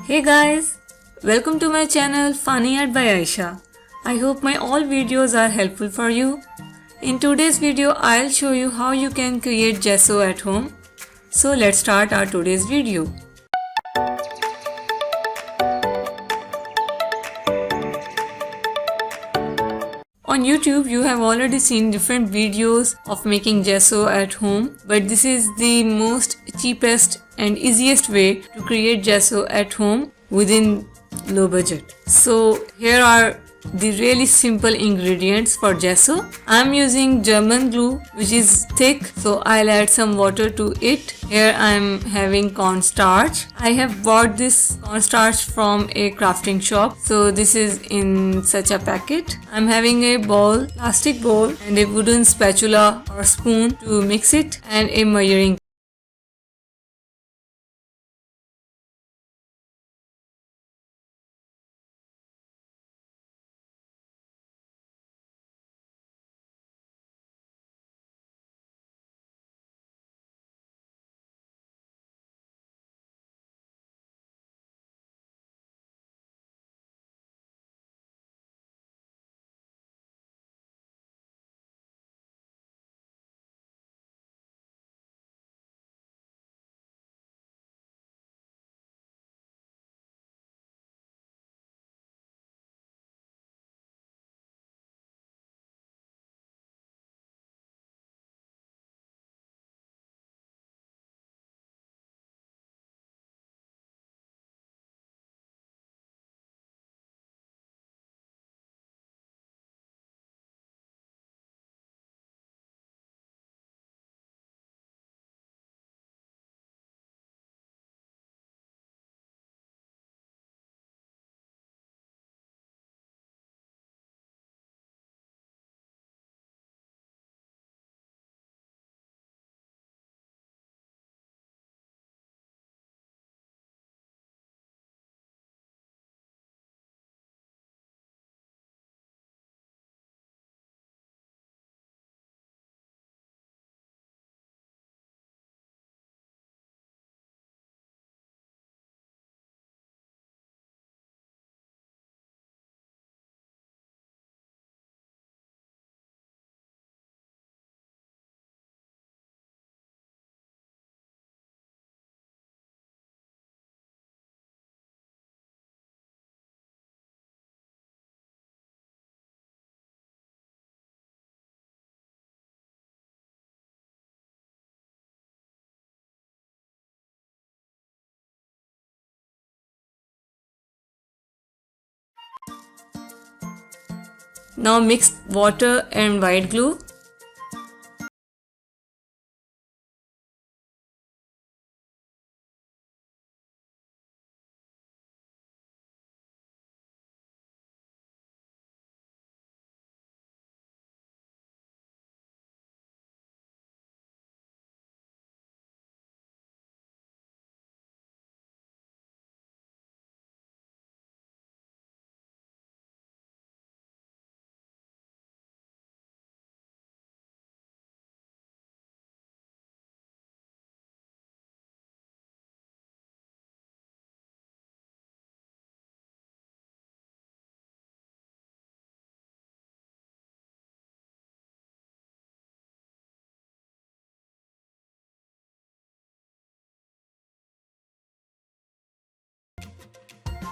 Hey guys, welcome to my channel Fani by Aisha. I hope my all videos are helpful for you. In today's video, I'll show you how you can create gesso at home. So let's start our today's video. On YouTube, you have already seen different videos of making gesso at home, but this is the most cheapest and easiest way to create gesso at home within low budget. So here are the really simple ingredients for gesso. I'm using German glue which is thick, so I'll add some water to it. Here I'm having cornstarch. I have bought this cornstarch from a crafting shop, so this is in such a packet. I'm having a bowl, plastic bowl, and a wooden spatula or spoon to mix it, and a measuring. Now mix water and white glue.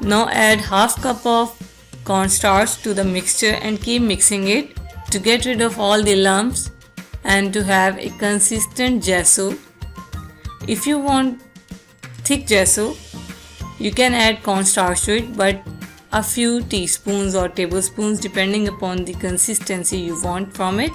Now add half cup of cornstarch to the mixture and keep mixing it to get rid of all the lumps and to have a consistent gesso. If you want thick gesso, you can add cornstarch to it, but a few teaspoons or tablespoons depending upon the consistency you want from it.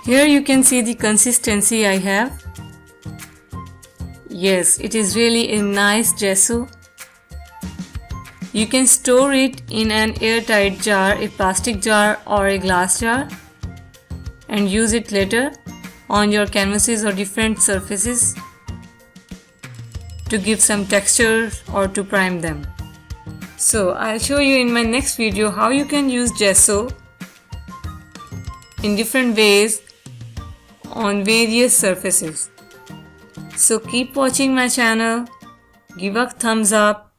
Here you can see the consistency I have. Yes, it is really a nice gesso. You can store it in an airtight jar, a plastic jar or a glass jar, and use it later on your canvases or different surfaces to give some texture or to prime them. So I'll show you in my next video how you can use gesso in different ways on various surfaces. So keep watching my channel, give a thumbs up,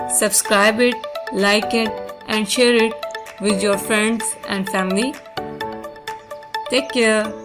subscribe it, like it and share it with your friends and family. Take care.